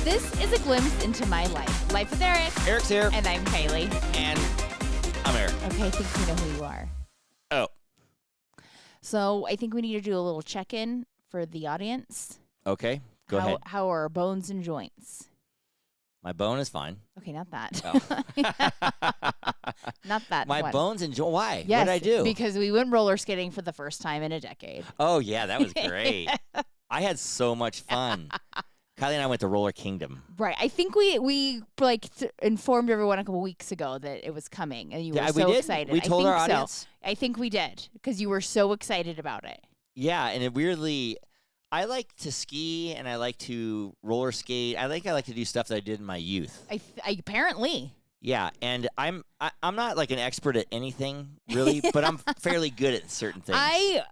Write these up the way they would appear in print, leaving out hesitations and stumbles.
This is a glimpse into my life. Life with Eric. Eric's here. And I'm Kiley. And I'm Eric. Okay, I think we know who you are. Oh. So I think we need to do a little check-in for the audience. Okay, go ahead. How are bones and joints? My bone is fine. Okay, not that. Oh. Not that My one. bones and joints. Why? Yes, What did I do? because we went roller skating for the first time in a decade. Oh, yeah, that was great. I had so much fun. Kiley and I went to Roller Kingdom. Right. I think we informed everyone a couple weeks ago that it was coming, and you were so excited. We told our I think audience. I think we did because you were so excited about it. Yeah, and it weirdly, I like to ski and I like to roller skate. I like to do stuff that I did in my youth. I apparently. Yeah, and I'm not like an expert at anything really, but I'm fairly good at certain things. I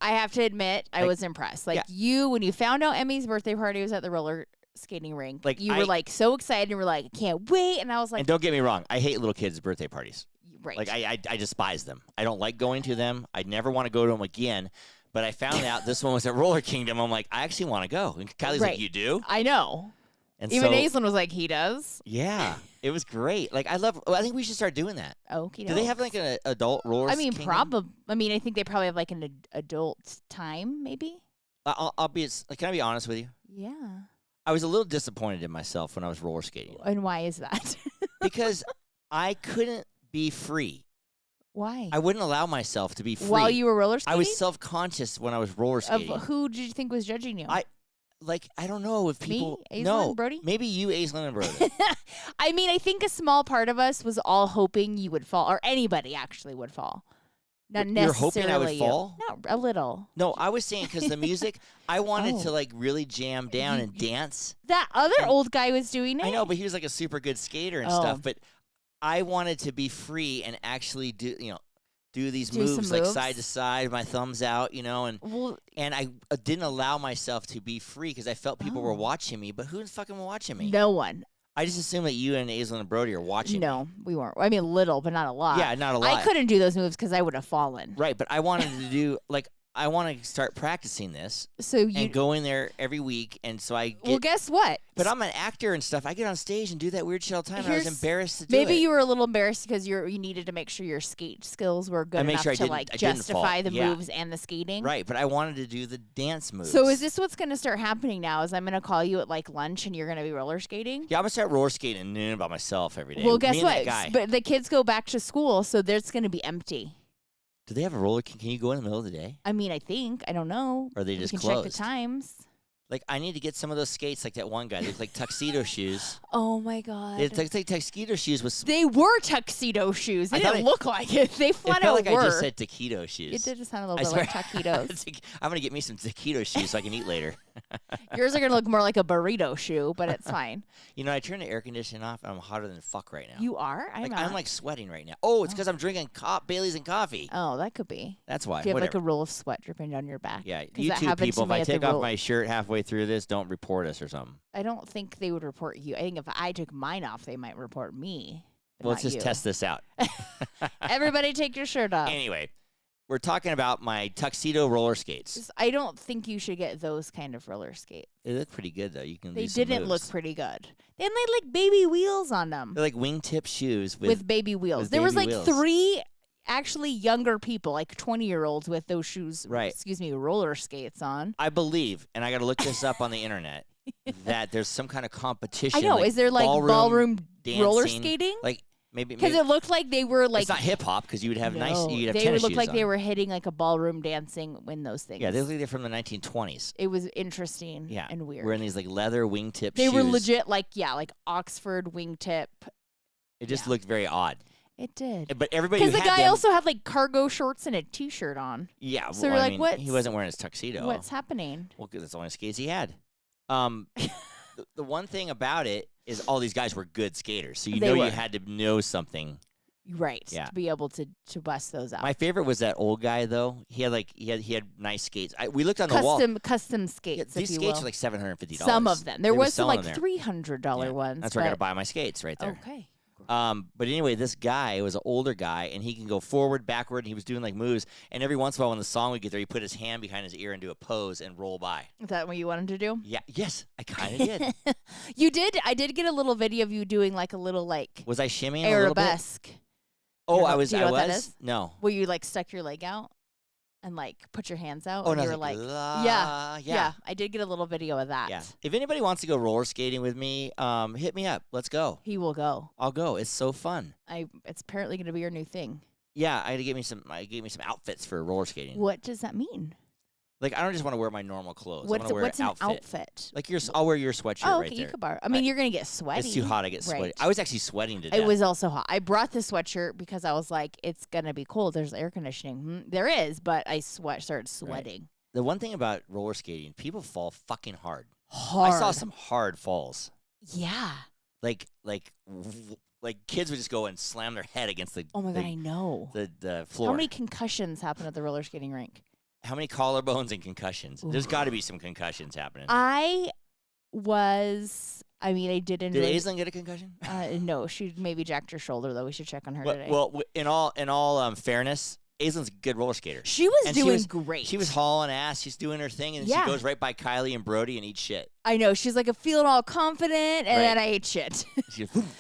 have to admit, I was impressed. Like you, when you found out Emmy's birthday party was at the roller skating rink, like you were like so excited. And you were like, I can't wait. And I was like, and don't get me wrong, I hate little kids' birthday parties. Right. Like I despise them. I don't like going to them. I never want to go to them again. But I found out this one was at Roller Kingdom. I'm like, I actually want to go. And Kiley's like, you do? I know. And even so, Aislinn was like, he does. Yeah, it was great. Like I think we should start doing that. Okay. Do they have like an adult roller? I mean, probably. I mean, I think they probably have like an adult time, maybe. I'll be. Can I be honest with you? Yeah. I was a little disappointed in myself when I was roller skating. And why is that? Because I couldn't be free. Why? I wouldn't allow myself to be free. While you were roller skating? I was self-conscious when I was roller skating. Of who did you think was judging you? I don't know if people. Me? Aislinn, no, Brody? Maybe you, Aislinn, and Brody. I mean, I think a small part of us was all hoping you would fall, or anybody actually would fall. Not necessarily. You're hoping I would fall? No, a little. No, I was saying because the music, I wanted to like really jam down and dance. That other old guy was doing it. I know, but he was like a super good skater and stuff. But I wanted to be free and actually do these moves like side to side, my thumbs out, and I didn't allow myself to be free because I felt people were watching me. But who's fucking watching me? No one. I just assume that you and Aislinn and Brody are watching. No, we weren't. I mean, a little, but not a lot. Yeah, not a lot. I couldn't do those moves because I would have fallen. Right, but I wanted to do I want to start practicing this. And go in there every week, and so I get. Well, guess what? But I'm an actor and stuff. I get on stage and do that weird shit all the time. And I was embarrassed to do Maybe it. you were a little embarrassed because you needed to make sure your skate skills were good enough to justify the moves and the skating. Right, but I wanted to do the dance moves. So is this what's going to start happening now? Is I'm going to call you at like lunch and you're going to be roller skating? Yeah, I'm gonna start roller skating at noon by myself every day. Well, guess what? That guy. But the kids go back to school, so there's going to be empty. Do they have a roller? Can you go in the middle of the day? I mean, I think. I don't know. Or are they just closed? Check the times. Like, I need to get some of those skates like that one guy. They look like tuxedo shoes. Oh, my God. It's like tuxedo shoes with... They were tuxedo shoes. They didn't look like it. They flat out were. It felt like were. I just said taquito shoes. It did just sound a little bit like taquitos. I'm going to get me some taquito shoes so I can eat later. Yours are going to look more like a burrito shoe, but it's fine. I turned the air conditioning off, and I'm hotter than fuck right now. You are? I'm like sweating right now. Oh, it's because I'm drinking Bailey's and coffee. Oh, that could be. That's why. Do you have like a roll of sweat dripping down your back? Yeah, you two people, if I take off my shirt halfway through this, don't report us or something. I don't think they would report you. I think if I took mine off, they might report me. Well, let's just test this out. Everybody take your shirt off. Anyway, we're talking about my tuxedo roller skates. I don't think you should get those kind of roller skates. They look pretty good, though. You can. They didn't look pretty good. They had like baby wheels on them. They're like wingtip shoes with baby wheels. There was like three actually younger people, like 20-year-olds with those shoes. Right. Excuse me, roller skates on. I believe, and I got to look this up on the internet, that there's some kind of competition. I know. Is there like ballroom dancing, roller skating? Like. Maybe because it looked like they were like it's not hip hop because you would have tennis shoes. They would look like they were hitting like a ballroom dancing in those things. Yeah, they look like they're from the 1920s. It was interesting and weird. Wearing these like leather wingtip shoes. They were legit like Oxford wingtip. It just looked very odd. It did. But everybody because the guy also had like cargo shorts and a t-shirt on. Yeah, so we're what? He wasn't wearing his tuxedo. What's happening? Well, because that's the only skates he had. The one thing about it is all these guys were good skaters, so you had to know something. Right. Yeah. To be able to bust those out. My favorite was that old guy though. He had nice skates. We looked on the wall. Custom skates. These skates are like $750. Some of them. There was some like $300 ones. That's where I gotta buy my skates right there. Okay. But anyway, this guy was an older guy, and he can go forward, backward, and he was doing like moves. And every once in a while, when the song would get there, he put his hand behind his ear and do a pose and roll by. Is that what you wanted to do? Yeah. Yes, I kind of did. You did? I did get a little video of you doing like a little like. Was I shimmying arabesque? A little bit? Oh, I was. Do you know I what was. That is? No. Where you like stuck your leg out and like put your hands out. Oh, and no, you were like, yeah. I did get a little video of that. Yeah. If anybody wants to go roller skating with me, hit me up. Let's go. He will go. I'll go. It's so fun. It's apparently going to be your new thing. Yeah, I gave me some outfits for roller skating. What does that mean? Like, I don't just want to wear my normal clothes. What's an outfit? Like I'll wear your sweatshirt right there. You could borrow. I mean, you're going to get sweaty. It's too hot. I get sweaty. Right. I was actually sweating to death. It was also hot. I brought the sweatshirt because I was like, it's going to be cold. There's air conditioning. There is, but I started sweating. Right. The one thing about roller skating, people fall fucking hard. Hard. I saw some hard falls. Yeah. Like kids would just go and slam their head against the. Oh my God, I know. The floor. How many concussions happen at the roller skating rink? How many collarbones and concussions? Ooh. There's got to be some concussions happening. I didn't. Did Aislinn get a concussion? No, she maybe jacked her shoulder, though. We should check on her today. Well, in all fairness, Aislinn's a good roller skater. She was doing great. She was hauling ass. She's doing her thing, and she goes right by Kiley and Brody and eats shit. I know. She's like, feeling all confident, and then I ate shit.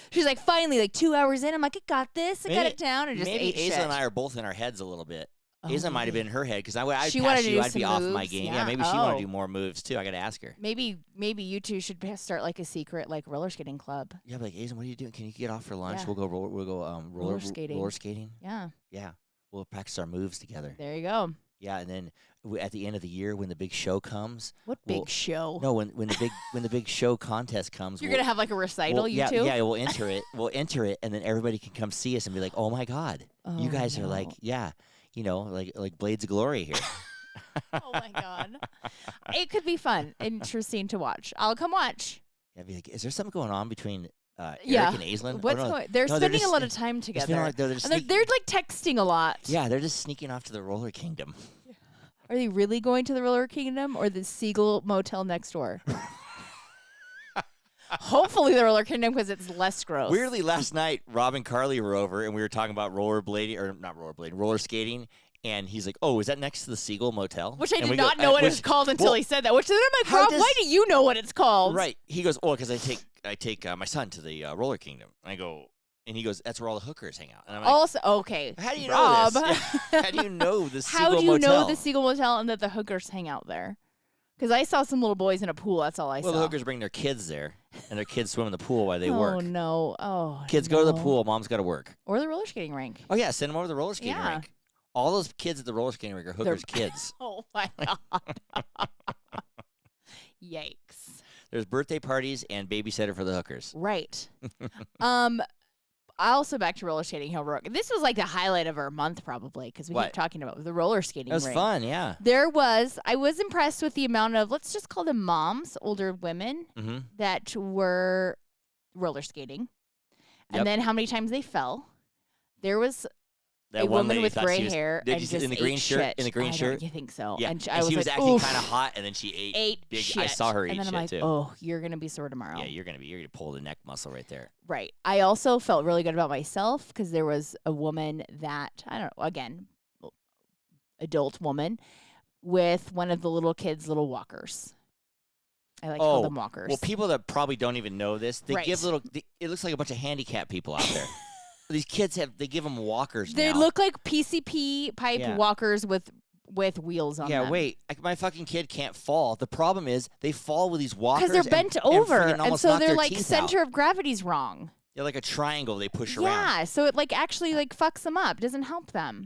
She's like, finally, like 2 hours in, I'm like, I got this. I got it down, and just ate shit. Maybe Aislinn and I are both in our heads a little bit. Aislinn might have been in her head because I'd pass you. I'd be off my game. Yeah, maybe she wanted to do more moves too. I got to ask her. Maybe you two should start like a secret like roller skating club. Yeah, like Aislinn, what are you doing? Can you get off for lunch? Yeah. We'll go roller skating. Roller skating. Yeah. Yeah. We'll practice our moves together. There you go. Yeah, and then at the end of the year when the big show comes. What big show? No, when the big show contest comes. You're gonna have like a recital, you two? Yeah, we'll enter it. We'll enter it, and then everybody can come see us and be like, "Oh my God, you guys are like, like Blades of Glory here." Oh my God, it could be fun, interesting to watch. I'll come watch. Yeah, be like, is there something going on between? Eric and Aislinn? What's going? They're spending a lot of time together. They're like texting a lot. Yeah, they're just sneaking off to the Roller Kingdom. Are they really going to the Roller Kingdom or the Seagull Motel next door? Hopefully the Roller Kingdom because it's less gross. Weirdly, last night Rob and Carly were over and we were talking about roller skating. And he's like, "Oh, is that next to the Seagull Motel?" Which I did not know what it was called until he said that. Which then I'm like, Rob, why do you know what it's called? Right. He goes, "Oh, because I take my son to the Roller Kingdom." And I go, and he goes, "That's where all the hookers hang out." And I'm like, also, okay. How do you know this? Yeah. How do you know the Seagull Motel? How do you know the Seagull Motel and that the hookers hang out there? Because I saw some little boys in a pool. That's all I saw. Well, the hookers bring their kids there, and their kids swim in the pool while they work. Oh, no. Oh, kids go to the pool. Mom's got to work. Or the roller skating rink. Oh, yeah. Send them over to the roller skating rink. All those kids at the roller skating rink are hookers' kids. Oh, my God. Yikes. There's birthday parties and babysitter for the hookers. Right. Also back to roller skating. This was like the highlight of our month probably because we keep talking about the roller skating rink. It was fun, yeah. I was impressed with the amount of, let's just call them moms, older women that were roller skating. And then how many times they fell. There was a woman with gray hair and just in the green shirt. Shit. In the green shirt, you think so? Yeah, and she was acting kind of hot, and then she ate big. Shit. I saw her eat shit, and then I'm like, too. Oh, you're gonna be sore tomorrow. Yeah, you're gonna pull the neck muscle right there. Right. I also felt really good about myself because there was a woman that I don't know. Again, adult woman with one of the little kids' little walkers. I like to call them walkers. Well, people that probably don't even know this, they give it looks like a bunch of handicapped people out there. These kids they give them walkers They now. look like PCP pipe walkers with wheels on them. Yeah, wait. My fucking kid can't fall. The problem is they fall with these walkers. Because they're bent over. And so they're like center out. of gravity's wrong. They're like a triangle they push around. Yeah, so it actually fucks them up. Doesn't help them.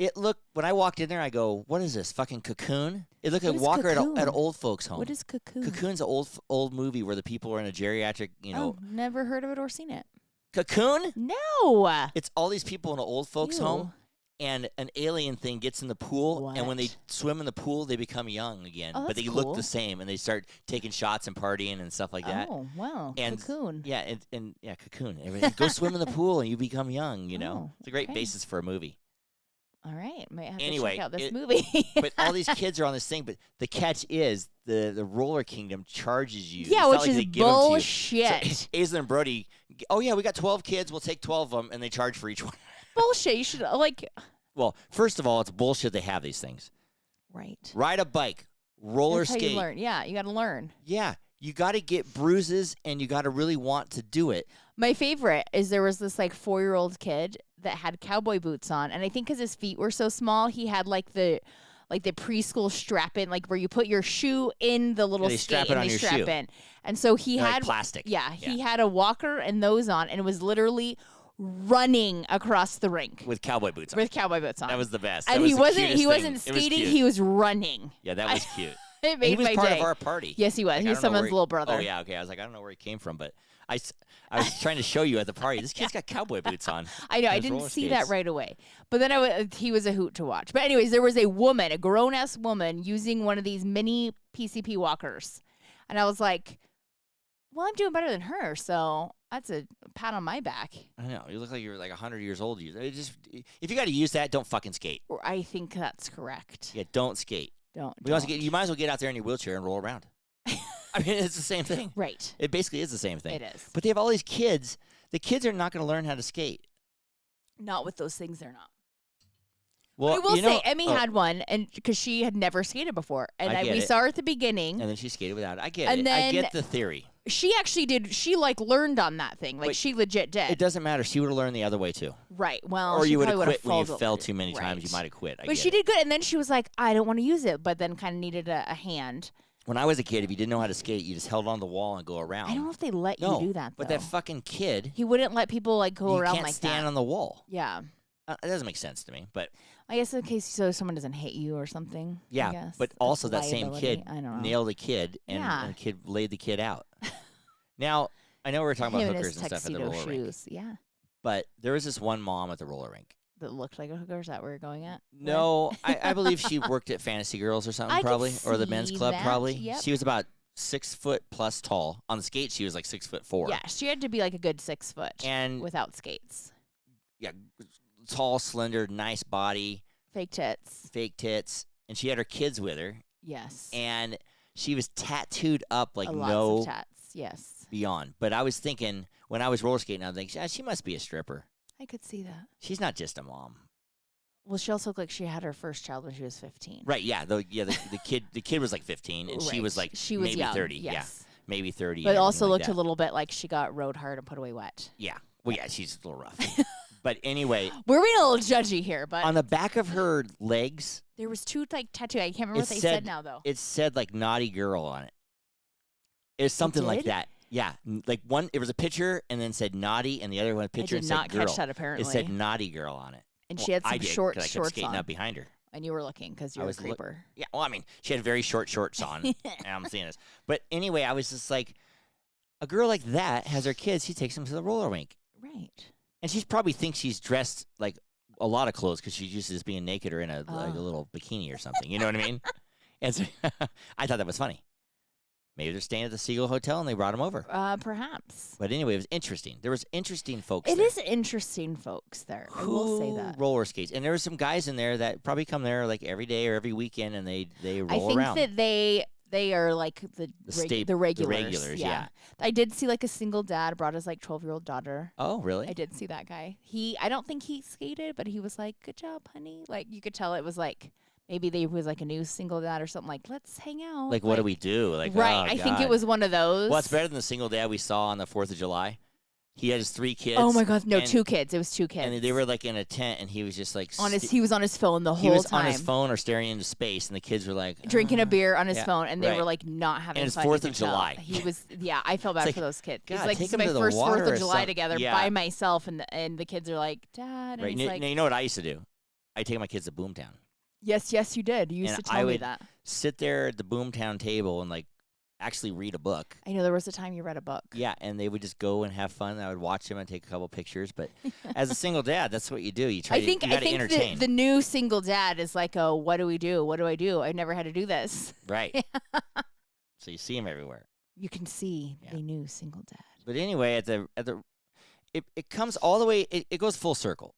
When I walked in there, I go, what is this, fucking Cocoon? It looked like a walker at an old folks home. What is Cocoon? Cocoon's an old movie where the people are in a geriatric, Oh, never heard of it or seen it. Cocoon? No. It's all these people in an old folks home, and an alien thing gets in the pool, and when they swim in the pool, they become young again. But they look the same, and they start taking shots and partying and stuff like that. Oh, wow. And, Cocoon. Yeah, and Cocoon. Go swim in the pool, and you become young, you know? It's a great basis for a movie. All right. Might have to check out this movie. movie. But all these kids are on this thing, but the catch is the Roller Kingdom charges you. Yeah, which is bullshit. So Aislinn and Brody Oh yeah, we got 12 kids. We'll take 12 of them, and they charge for each one. Bullshit. You should like. Well, first of all, it's bullshit. They have these things. Right. Ride a bike, roller That's skate. How you learn. Yeah, you got to learn. Yeah, you got to get bruises, and you got to really want to do it. My favorite is there was this like 4-year-old kid that had cowboy boots on, and I think because his feet were so small, he had like the preschool strap in, like where you put your shoe in the little skate and they strap in. And so he had like plastic. Yeah, he had a walker and those on, and it was literally running across the rink with cowboy boots on. That was the best. And he wasn't skating, he was running. Yeah, that was cute. It made he was my part day. of our party. Yes, he was. He was someone's little brother. Oh yeah, okay. I was like, I don't know where he came from, but I was trying to show you at the party. This kid's got cowboy boots on. I know. I didn't see that right away. But then he was a hoot to watch. But anyways, there was a woman, a grown-ass woman, using one of these mini PCP walkers. And I was like, well, I'm doing better than her, so that's a pat on my back. I know. You look like you're like 100 years old. If you got to use that, don't fucking skate. I think that's correct. Yeah, don't skate. Don't. You might as well get out there in your wheelchair and roll around. I mean, it's the same thing. Right. It basically is the same thing. It is. But they have all these kids. The kids are not going to learn how to skate. Not with those things, they're not. Well, I will say, Emmy had one, and because she had never skated before, and we saw her at the beginning, and then she skated without it. I get it. I get the theory. She actually did. She like learned on that thing. Like she legit did. It doesn't matter. She would have learned the other way too. Right. Well, or you would have quit when you fell too many times. You might have quit. But she did good, and then she was like, "I don't want to use it," but then kind of needed a hand. When I was a kid, if you didn't know how to skate, you just held on the wall and go around. I don't know if they let you do that, though. But that fucking kid... He wouldn't let people, like, go around like that. You can't stand on the wall. Yeah. It doesn't make sense to me, but... I guess in case so someone doesn't hit you or something. Yeah, I guess. but also that same kid nailed a kid, and the kid laid the kid out. Now, I know we were talking about hookers and stuff at the roller rink. Yeah. But there was this one mom at the roller rink. That looked like a hooker? Is that where you're going at? No, I believe she worked at Fantasy Girls or something, probably. Or the men's club, probably. Yep. She was about 6 foot plus tall. On the skates, she was like 6'4". Yeah, she had to be like a good 6 foot and without skates. Yeah, tall, slender, nice body. Fake tits. And she had her kids with her. Yes. And she was tattooed up like lots of tats, yes. Beyond. But I was thinking, when I was roller skating, I was thinking, she must be a stripper. I could see that. She's not just a mom. Well, she also looked like she had her first child when she was 15. Right, yeah. The kid was like 15, and she was like maybe young, 30. Yes. Yeah, maybe 30. But also like looked a little bit like she got rode hard and put away wet. Yeah. Well, yeah, she's a little rough. But anyway. We're being a little judgy here, but. On the back of her legs. There was two like tattoo. I can't remember what they said now, though. It said like naughty girl on it. It's something like that. Yeah, like one, it was a picture and then said naughty, and the other one picture and said girl. I did not catch that, apparently. It said naughty girl on it. And she had some short shorts on. Skating up behind her. And you were looking because you're a creeper. Yeah, well, I mean, she had very short shorts on. And I'm seeing this. But anyway, I was just like, a girl like that has her kids, she takes them to the roller rink. Right. And she probably thinks she's dressed like a lot of clothes because she's used to just being naked or in like a little bikini or something. You know what I mean? And so I thought that was funny. Maybe they're staying at the Seagull Hotel and they brought them over. Perhaps. But anyway, it was interesting. There was interesting folks there. It is interesting folks there. I will say that. Roller skates. And there were some guys in there that probably come there like every day or every weekend and they roll around. I think that they are like the regulars. The regulars, yeah. I did see like a single dad brought his like 12-year-old daughter. Oh, really? I did see that guy. I don't think he skated, but he was like, "Good job, honey." Like you could tell it was like maybe they was like a new single dad or something. Like, let's hang out. Like, what do we do? Like, right. Oh, I think it was one of those. Well, it's better than the single dad we saw on the 4th of July. He had his 3 kids. Oh my God! No, 2 kids. It was 2 kids. And they were like in a tent, and he was just like he was on his phone the whole time. He was on his phone or staring into space, and the kids were like drinking a beer on his phone, and they were like not having fun. And it's 4th of July. He was. Yeah, I felt bad for those kids. God, it's like this is my first 4th of July together by myself, and the kids are like, "Dad," and right. he's like, you know what I used to do? I take my kids to Boomtown. Yes, you did. You used to tell me that. Sit there at the Boomtown table and like actually read a book. I know there was a time you read a book. Yeah, and they would just go and have fun. I would watch them and take a couple pictures. But as a single dad, that's what you do. You try. You got to entertain. The new single dad is like, "Oh, what do we do? What do I do? I've never had to do this." Right. So you see them everywhere. You can see the new single dad. But anyway, it comes all the way. It goes full circle.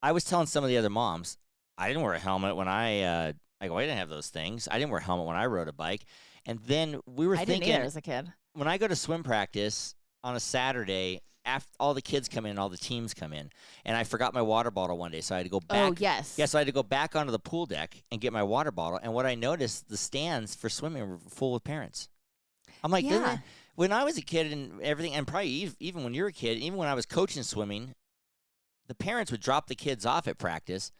I was telling some of the other moms, I didn't wear a helmet when I didn't have those things. I didn't wear a helmet when I rode a bike. And then we were thinking. I didn't either as a kid. when I go to swim practice on a Saturday, after all the kids come in, all the teams come in, and I forgot my water bottle one day, so I had to go back. Oh, yes. Yeah, so I had to go back onto the pool deck and get my water bottle. And what I noticed, the stands for swimming were full with parents. I'm like, when I was a kid and everything, and probably even when you were a kid, even when I was coaching swimming, the parents would drop the kids off at practice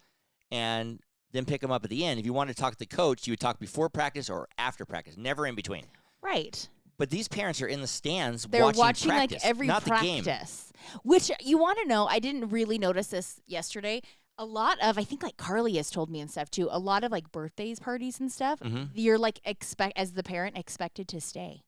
and then pick them up at the end. If you wanted to talk to the coach, you would talk before practice or after practice, never in between. Right. But these parents are in the stands They're watching practice, like every not practice. The game. Which you want to know, I didn't really notice this yesterday. A lot of, I think like Carly has told me and stuff too, a lot of like birthdays parties and stuff, you're like as the parent expected to stay.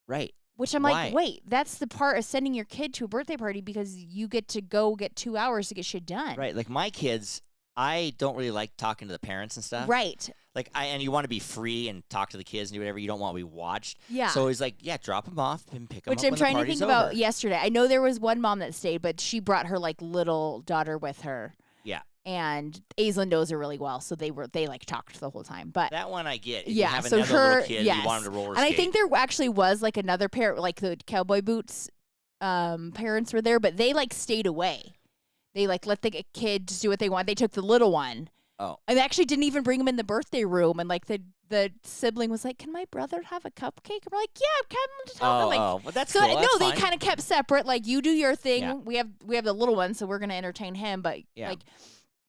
Right. Which I'm like, wait, that's the part of sending your kid to a birthday party because you get to go get 2 hours to get shit done. Right. Like my kids, I don't really like talking to the parents and stuff. Right. Like and you want to be free and talk to the kids and do whatever. You don't want to be watched. Yeah. So he's like, drop them off and pick them up. Which I'm trying to think over. about yesterday. I know there was one mom that stayed, but she brought her like little daughter with her. Yeah. And Aislinn knows her really well, so they like talked the whole time. But that one I get. If yeah, you have so another little kid, you want him to roller skate. And I think there actually was like another parent, like the cowboy boots parents were there, but they like stayed away. They like let the kids do what they want. They took the little one. Oh. And they actually didn't even bring him in the birthday room. And like the sibling was like, "Can my brother have a cupcake?" And we're like, "Yeah, come to talk." Well, that's so cool. That's they fine. kind of kept separate. Like you do your thing. Yeah. We have the little one, so we're gonna entertain him. But like.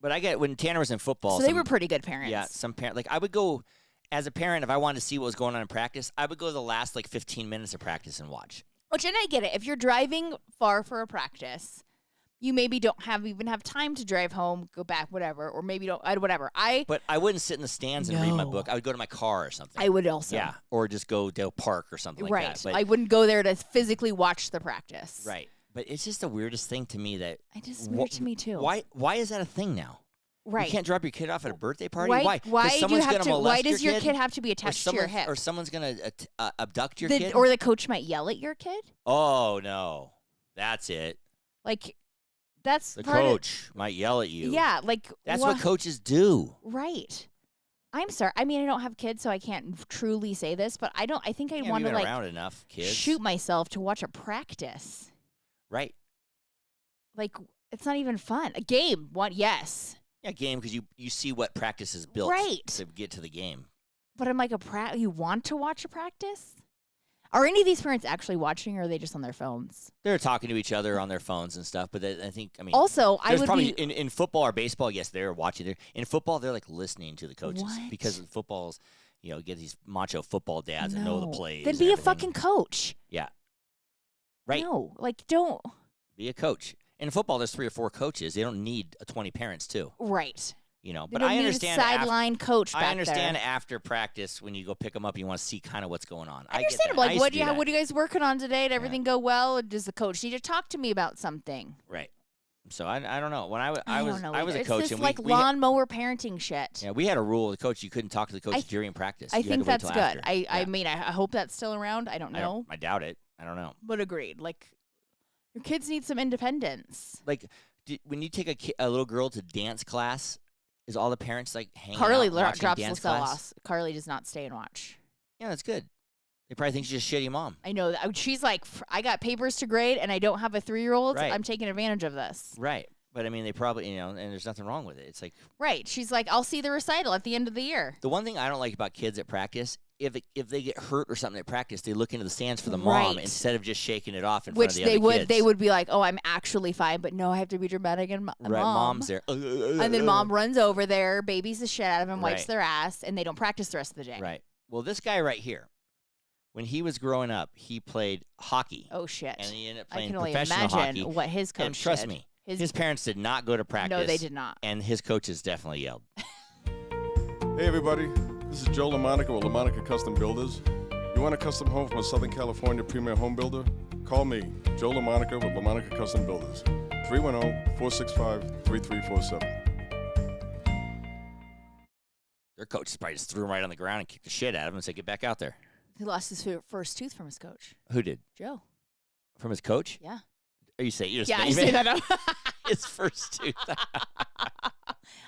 But I get when Tanner was in football. So they were pretty good parents. Yeah, some parent like I would go as a parent if I wanted to see what was going on in practice. I would go the last like 15 minutes of practice and watch. Which and I get it. If you're driving far for a practice, you maybe don't even have time to drive home, go back, whatever, or maybe don't. Whatever. But I wouldn't sit in the stands and read my book. I would go to my car or something. I would also. Yeah, or just go to a park or something like that. Right. I wouldn't go there to physically watch the practice. Right. But it's just the weirdest thing to me that. It is weird to me too. Why is that a thing now? Right. You can't drop your kid off at a birthday party? Why do you have to? Why does your kid kid have to be attached to your hip? Or someone's going to abduct your kid? Or the coach might yell at your kid? Oh, no. That's it. Like, that's the coach might yell at you. Yeah, like. That's what coaches do. Right. I'm sorry. I mean, I don't have kids, so I can't truly say this, but I think I want to, like, around enough, kids. Shoot myself to watch a practice. Right. Like, it's not even fun. A game, yes. Yeah, game because you see what practice is built to get to the game. But I'm like, you want to watch a practice? Are any of these parents actually watching, or are they just on their phones? They're talking to each other on their phones and stuff. But I think, also, I would probably in football or baseball. Yes, they're watching. In football, they're like listening to the coaches because football's, get these macho football dads that know the plays. Then be a fucking coach. Yeah. Right. No, like don't be a coach. In football, there's 3 or 4 coaches. They don't need 20 parents too. Right. But I understand sideline coach. I understand after practice when you go pick them up, you want to see kind of what's going on. Understandable. Like, what are you guys working on today? Did everything go well? Or does the coach need to talk to me about something? Right. So I don't know. When I was a It's coach, this and like lawnmower parenting shit. Yeah, we had a rule. The coach, you couldn't talk to the coach during practice. I think that's good. I mean, I hope that's still around. I don't know. I doubt it. I don't know. But agreed. Like, your kids need some independence. Like, when you take a little girl to dance class, is all the parents like hanging Carly out watching drops dance LaSalle class? off. Carly does not stay and watch. Yeah, that's good. They probably think she's a shitty mom. I know that. She's like, I got papers to grade, and I don't have a 3-year-old. Right. I'm taking advantage of this. Right. But I mean, they probably, and there's nothing wrong with it. It's like right. She's like, I'll see the recital at the end of the year. The one thing I don't like about kids at practice, if they get hurt or something at practice, they look into the stands for the mom instead of just shaking it off in front of the other kids. They would be like, oh, I'm actually fine, but no, I have to be dramatic and mom's there. And then mom runs over there, babies the shit out of him, wipes their ass, and they don't practice the rest of the day. Right. Well, this guy right here, when he was growing up, he played hockey. Oh shit! And he ended up playing professional hockey. I can only imagine what his coach and trust did. me. His parents did not go to practice. No, they did not. And his coaches definitely yelled. Hey, everybody. This is Joe LaMonica with LaMonica Custom Builders. You want a custom home from a Southern California premier home builder? Call me, Joe LaMonica with LaMonica Custom Builders. 310-465-3347. Their coaches probably just threw him right on the ground and kicked the shit out of him and said, get back out there. He lost his first tooth from his coach. Who did? Joe. From his coach? Yeah. Or you say you just I say that up. His first tooth.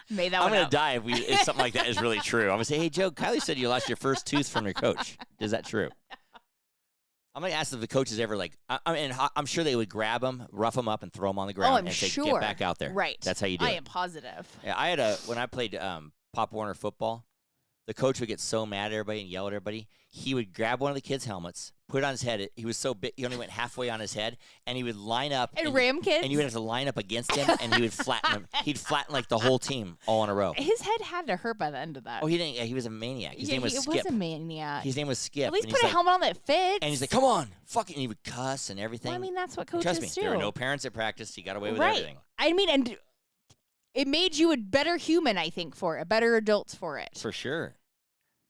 Made that I'm one gonna up. die if something like that is really true. I'm gonna say, hey Joe, Kiley said you lost your first tooth from your coach. Is that true? I'm gonna ask if the coaches ever I'm sure they would grab him, rough him up, and throw him on the ground and say, "Get back out there." Right. That's how you do it. I am positive. Yeah, when I played Pop Warner football, the coach would get so mad at everybody and yell at everybody. He would grab one of the kids' helmets, put it on his head. He was so big, he only went halfway on his head, and he would line up and ram kids. And you would have to line up against him, and he would flatten him. He'd flatten like the whole team all in a row. His head had to hurt by the end of that. Oh, he didn't. Yeah, he was a maniac. His name was Skip. He was a maniac. His name was Skip. At least put a helmet on that fits. And he's like, "Come on, fuck it," and he would cuss and everything. Well, I mean, that's what coaches Trust me, do. there were no parents at practice. He got away with everything. I mean, and it made you a better human, I think, for it, a better adult for it. For sure.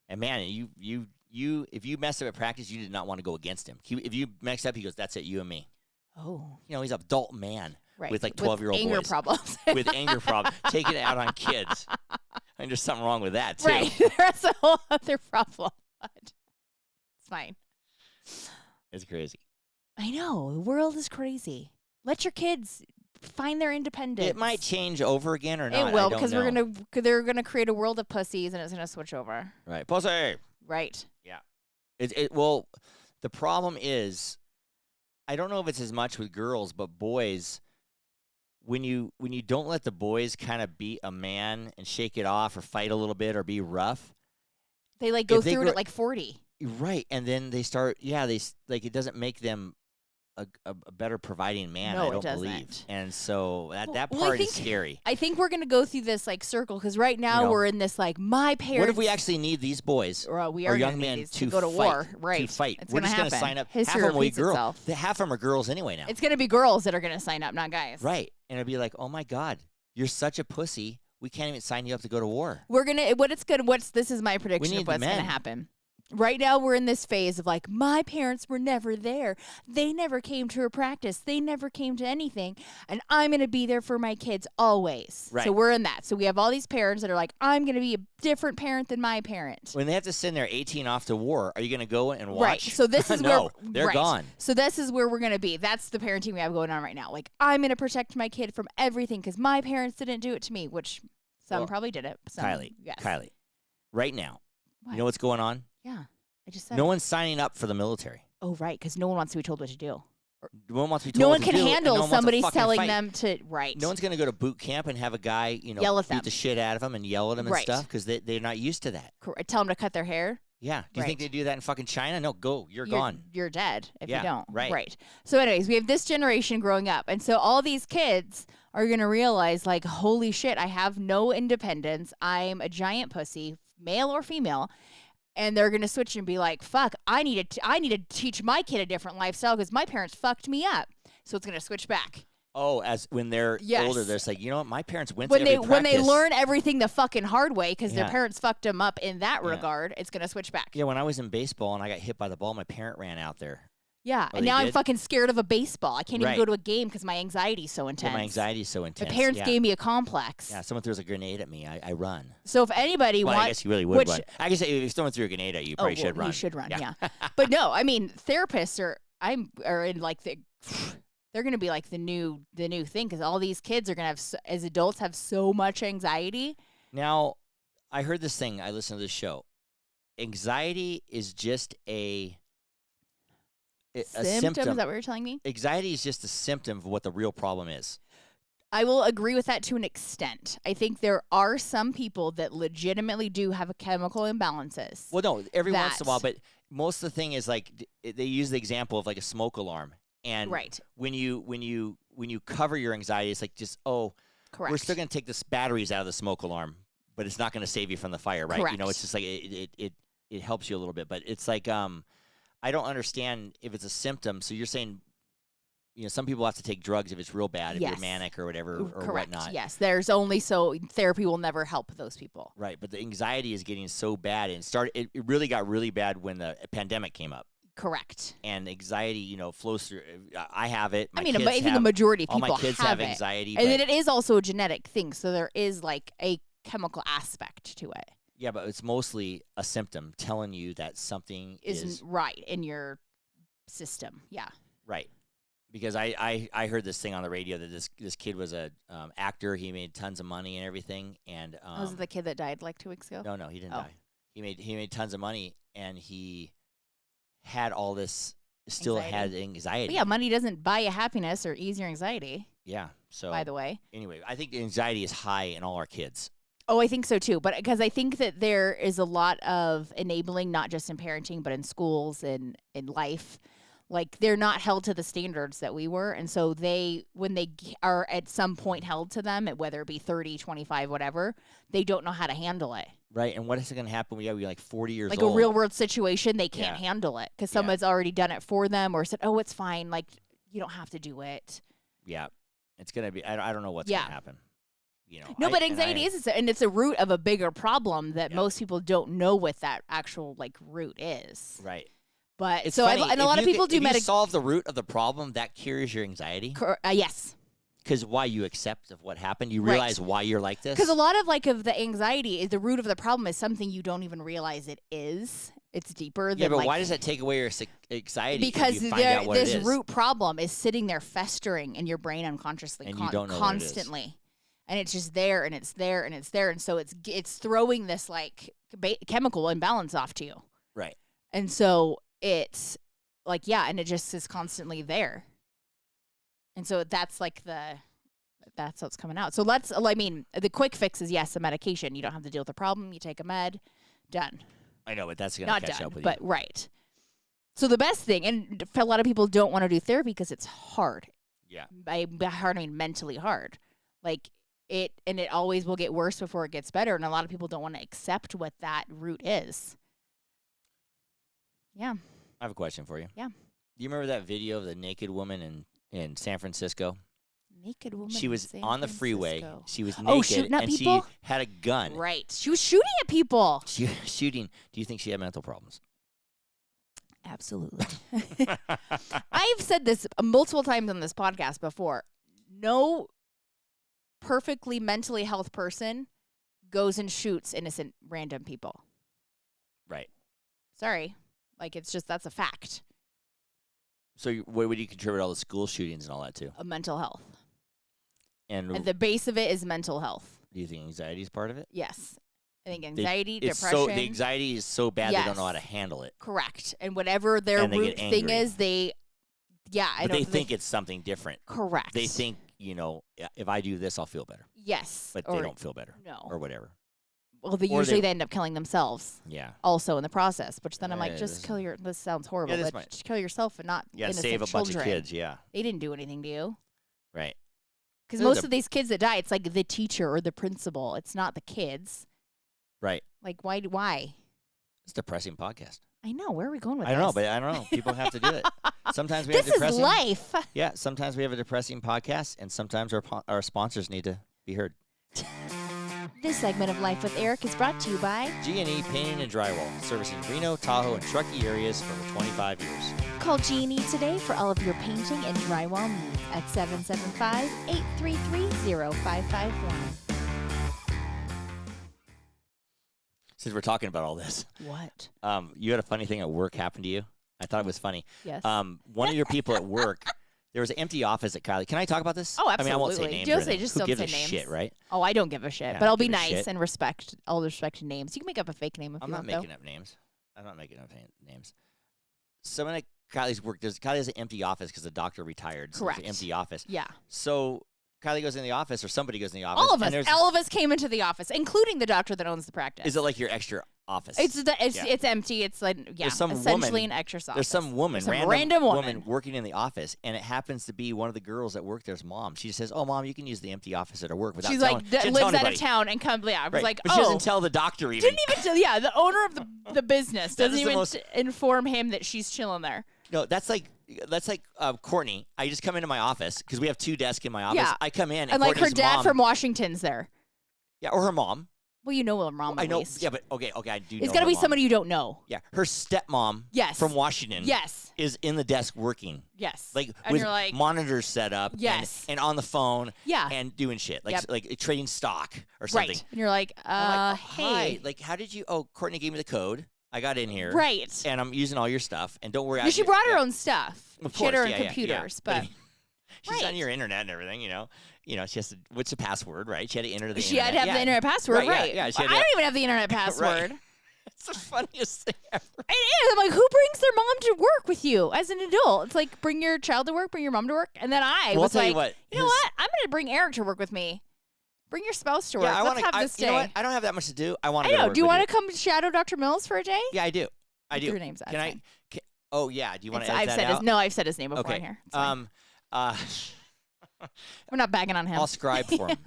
And man, if you messed up at practice, you did not want to go against him. If you messed up, he goes, "That's it, you and me." Oh. He's an adult man with like 12-year-old anger boys. problems. With anger problems. Taking it out on kids. I mean, there's something wrong with that, too. Right. That's a whole other problem. But it's fine. It's crazy. I know. The world is crazy. Let your kids find their independence. It might change over again or not. It will, because they're gonna create a world of pussies, and it's gonna switch over. Right, pussy. Right. Yeah. Well, the problem is, I don't know if it's as much with girls, but boys. When you don't let the boys kind of beat a man and shake it off or fight a little bit or be rough, they go through it at like 40. Right, and then they start. Yeah, it doesn't make them a better providing man, no, I don't believe. And so that part is scary. I think we're going to go through this like circle, because right now we're in this like, my parents. What if we actually need these boys or young men to go to war? Right. To fight. It's we're just going to sign up. History half of them repeats itself. Half of them are girls anyway now. It's going to be girls that are going to sign up, not guys. Right. And it'll be like, "Oh my God, you're such a pussy. We can't even sign you up to go to war." This is my prediction of what's going to happen. Right now, we're in this phase of like, my parents were never there. They never came to a practice. They never came to anything. And I'm going to be there for my kids always. Right. So we're in that. So we have all these parents that are like, I'm going to be a different parent than my parent. When they have to send their 18 off to war, are you going to go and watch? Right. So this is no, they're gone. So this is where we're going to be. That's the parenting we have going on right now. Like, I'm going to protect my kid from everything because my parents didn't do it to me, which some probably did it. Some, Kiley, right now, what? You know what's going on? Yeah. I just said no one's signing up for the military. Oh, right, because no one wants to be told what to do. No one wants to be told no what one can to do, handle somebody telling fight. them to, right. No one's going to go to boot camp and have a guy, yell at beat them. the shit out of them and yell at them and stuff because they're not used to that. Tell them to cut their hair. Yeah. Do you think they do that in fucking China? No, go. You're gone. You're dead if you don't. Right. So anyways, we have this generation growing up. And so all these kids are going to realize, like, holy shit, I have no independence. I'm a giant pussy, male or female. And they're going to switch and be like, fuck, I need to teach my kid a different lifestyle because my parents fucked me up. So it's going to switch back. Oh, as when they're older, they're like, you know what? My parents went to every practice. When they learn everything the fucking hard way because their parents fucked them up in that regard, it's going to switch back. Yeah, when I was in baseball and I got hit by the ball, my parent ran out there. Yeah, and now I'm fucking scared of a baseball. I can't even go to a game because my anxiety is so intense. Yeah, my anxiety is so intense. My parents gave me a complex. Yeah, someone throws a grenade at me, I run. So if anybody wants... I guess you really would run. I guess if someone threw a grenade at you, you probably should run. You should run, yeah. But no, I mean, therapists are in like the... They're going to be like the new thing because all these kids are going to have, as adults, have so much anxiety. Now, I heard this thing. I listened to this show. Anxiety is just a symptom. Is that what you're telling me? Anxiety is just a symptom of what the real problem is. I will agree with that to an extent. I think there are some people that legitimately do have chemical imbalances. Well, no, every once in a while, but most of the thing is like they use the example of like a smoke alarm. And when you cover your anxiety, it's like just, correct. We're still going to take the batteries out of the smoke alarm, but it's not going to save you from the fire, right? Correct. You know, it's just like it helps you a little bit, but it's like I don't understand if it's a symptom. So you're saying, some people have to take drugs if it's real bad, if you're manic or whatever or whatnot. Yes, there's only therapy will never help those people. Right, but the anxiety is getting so bad, and it really got really bad when the pandemic came up. Correct. And anxiety, flows through. I have it. I think a majority of people all my kids have it. anxiety. And then it is also a genetic thing, so there is like a chemical aspect to it. Yeah, but it's mostly a symptom telling you that something isn't right in your system. Yeah. Right. Because I heard this thing on the radio that this kid was a actor. He made tons of money and everything. And was it the kid that died like 2 weeks ago? No, he didn't die. He made tons of money, and he had all this still had anxiety. But yeah, money doesn't buy you happiness or ease your anxiety. Yeah. So by the way, anyway, I think the anxiety is high in all our kids. Oh, I think so too. But because I think that there is a lot of enabling, not just in parenting, but in schools and in life. Like they're not held to the standards that we were. And so when they are at some point held to them, whether it be 30, 25, whatever, they don't know how to handle it. Right. And what is going to happen when you're like 40 years old? Like a real world situation, they can't handle it because someone's already done it for them or said, oh, it's fine. Like you don't have to do it. Yeah. It's going to be, I don't know what's going to happen. You know, no, but anxiety and it's a root of a bigger problem that most people don't know what that actual like root is. Right. But it's so funny, and a lot of people do you solve the root of the problem, that cures your anxiety. Yes. Because why you accept of what happened, you realize why you're like this. Because a lot of the anxiety is the root of the problem is something you don't even realize it is. It's deeper than but why does that take away your anxiety? Because you find out what this it is? root problem is sitting there festering in your brain unconsciously, and you don't know constantly. What it is. And it's just there, and it's there, and it's there, and so it's throwing this like chemical imbalance off to you. Right. And so it's like and it just is constantly there. And so that's that's what's coming out. So the quick fix is a medication. You don't have to deal with the problem. You take a med, done. I know, but that's going to catch up with you. But right. So the best thing, and a lot of people don't want to do therapy because it's hard. Yeah. By hard, I mean mentally hard. Like it always will get worse before it gets better. And a lot of people don't want to accept what that root is. Yeah. I have a question for you. Yeah. Do you remember that video of the naked woman in San Francisco? Naked woman. She was on the freeway. She was naked shooting at people? She had a gun. Right. She was shooting at people. Shooting. Do you think she had mental problems? Absolutely. I've said this multiple times on this podcast before. No perfectly mentally healthy person goes and shoots innocent random people. Right. Sorry. Like, it's just, that's a fact. So what would you contribute all the school shootings and all that to? Mental health. And the base of it is mental health. Do you think anxiety is part of it? Yes. I think anxiety, depression. So the anxiety is so bad they don't know how to handle it. Correct. And whatever their root thing is, they think it's something different. Correct. They think, if I do this, I'll feel better. Yes. But they don't feel better. No. Or whatever. Well, they end up killing themselves. Yeah. Also in the process, which then I'm like, just kill this sounds horrible, but just kill yourself and not innocent save a children. bunch of kids, yeah. They didn't do anything to you. Right. Because most of these kids that die, it's like the teacher or the principal. It's not the kids. Right. Like, why? It's a depressing podcast. I know. Where are we going with this? I don't know. People have to do it. Sometimes we have depressing. This is life. Yeah. Sometimes we have a depressing podcast, and sometimes our sponsors need to be heard. This segment of Life with Eric is brought to you by G&E Painting and Drywall, servicing Reno, Tahoe, and Truckee areas for over 25 years. Call G&E today for all of your painting and drywall needs at 775-833-0551. Since we're talking about all this. What? You had a funny thing at work happen to you? I thought it was funny. Yes. One of your people at work, there was an empty office at Kiley. Can I talk about this? Oh, absolutely. I mean, I won't say names. Just don't say names. Shit, right? Oh, I don't give a shit. Yeah, but I'll be nice and respect. I'll respect names. You can make up a fake name if you want. I'm not making up names. I'm not making up names. Someone at Kiley's work, Kiley has an empty office because the doctor retired. Correct. So it's an empty office. Yeah. So Kiley goes in the office, or somebody goes in the office. All of us came into the office, including the doctor that owns the practice. Is it like your extra office? It's empty. It's like essentially an extra office. There's some random woman working in the office, and it happens to be one of the girls that work there's mom. She says, "Oh, mom, you can use the empty office at her work without." She's lives out of town and comes. Yeah, I was like, but she doesn't tell the doctor even. Didn't even tell. Yeah, the owner of the business doesn't even inform him that she's chilling there. No, that's like Courtney. I just come into my office because we have 2 desks in my office. Yeah. I come in and like her dad mom, from Washington's there. Yeah, or her mom. Well, you know her mom. I know. Least. Yeah, but okay, I do. It's got to be somebody you don't know. Yeah, her stepmom. Yes. From Washington. Yes. Is in the desk working. Yes. Like and with you're like, monitors set up. Yes. And on the phone. Yeah. And doing shit like trading stock or something. Right. And you're like, hey. Hi. Like, how did you? Oh, Courtney gave me the code. I got in here. Right. And I'm using all your stuff. And don't worry. She brought her own stuff. Of course. She had her own computers, but. She's on your internet and everything, she has to, what's the password, right? She had to enter the internet. She had to have the internet password, right? Yeah, I don't even have the internet password. It's the funniest thing ever. It is. I'm like, who brings their mom to work with you as an adult? It's like, bring your child to work, bring your mom to work. And then I was like, you know what? I'm going to bring Eric to work with me. Bring your spouse to work. Let's have this day. You know what? I don't have that much to do. I want to go to work. Do you want to come shadow Dr. Mills for a day? Yeah, I do. Your name's Can I? Oh, yeah. Do you want to edit that out? No, I've said his name before okay. in here. We're not bagging on him. I'll scribe for him.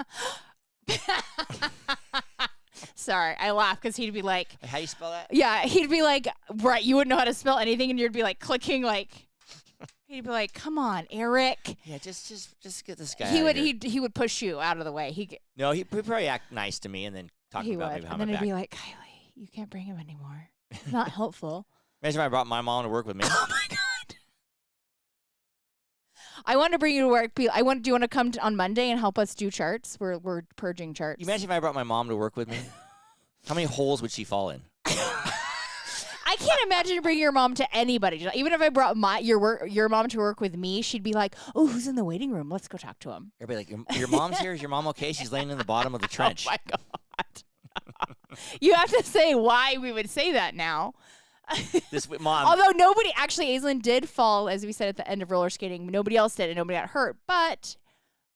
Sorry, I laugh because he'd be like, how do you spell that? Yeah, he'd be like, right, you wouldn't know how to spell anything, and you'd be like clicking, like, he'd be like, come on, Eric. Yeah, just get this guy. He would push you out of the way. He'd probably act nice to me and then talk about me behind my back. And then he'd be like, Kylie, you can't bring him anymore. It's not helpful. Imagine if I brought my mom to work with me. Oh my God. I want to bring you to work. Do you want to come on Monday and help us do charts? We're purging charts. You imagine if I brought my mom to work with me? How many holes would she fall in? I can't imagine bringing your mom to anybody. Even if I brought your mom to work with me, she'd be like, "Oh, who's in the waiting room? Let's go talk to him." Everybody like, your mom's here? Is your mom okay? She's laying in the bottom of the trench. Oh my God. You have to say why we would say that now. This mom. Although nobody, actually, Aislinn did fall, as we said at the end of roller skating. Nobody else did, and nobody got hurt. But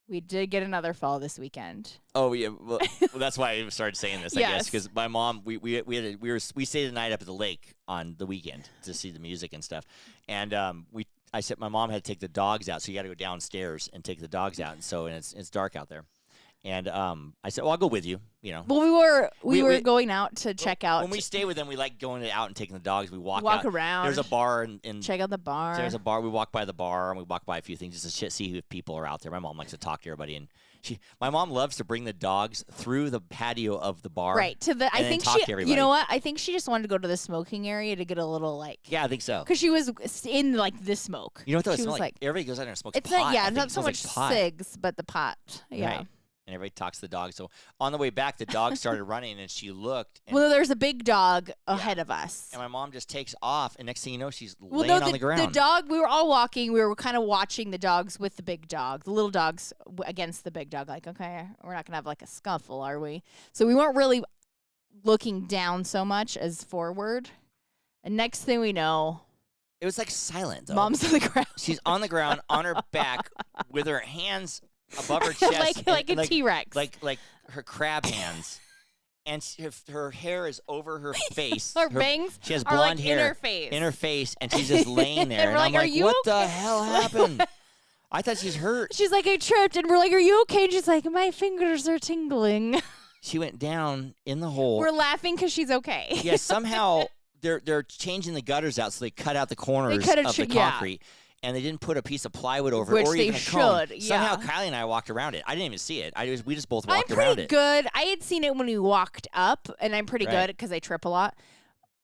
we did get another fall this weekend. Oh yeah, well that's why I started saying this. I guess because my mom, we stayed the night up at the lake on the weekend to see the music and stuff, and I said my mom had to take the dogs out, so you got to go downstairs and take the dogs out, and so it's dark out there. And I said, well, I'll go with you, you know. Well, we were going out to check out. When we stay with them, we like going out and taking the dogs. We walk out. Around. There's a bar. And check out the bar. There's a bar. We walk by the bar, and we walk by a few things just to see if people are out there. My mom likes to talk to everybody. And my mom loves to bring the dogs through the patio of the bar. Right. I think talk to everybody. You know what? I think she just wanted to go to the smoking area to get a little, like. Yeah, I think so. Because she was in, like, the smoke. You know what that smells like? Everybody goes out there and smokes pot. Not so much cigs, but the pot. Yeah. Right. And everybody talks to the dog. So on the way back, the dog started running, and she looked. And there's a big dog ahead of us. And my mom just takes off, and next thing you know, she's laying on the ground. The dog, we were all walking. We were kind of watching the dogs with the big dog, the little dogs against the big dog. Like, okay, we're not going to have like a scuffle, are we? So we weren't really looking down so much as forward. And next thing we know. It was like silent, though. Mom's on the ground. She's on the ground, on her back, with her hands above her chest, like a T-Rex, like her crab hands, and her hair is over her face. Her bangs. She has blonde hair in her face, and she's just laying there. And I'm like, what okay? The hell happened? I thought she's hurt. She's like, I tripped, and we're like, are you okay? And she's like, my fingers are tingling. She went down in the hole. We're laughing because she's okay. Yeah, somehow they're changing the gutters out, so they cut out the corners of the concrete. Yeah. And they didn't put a piece of plywood over it, or even a cone. Somehow Kylie and I walked around it. I didn't even see it. We just both walked around it. I'm pretty good. I had seen it when we walked up, and I'm pretty good because I trip a lot.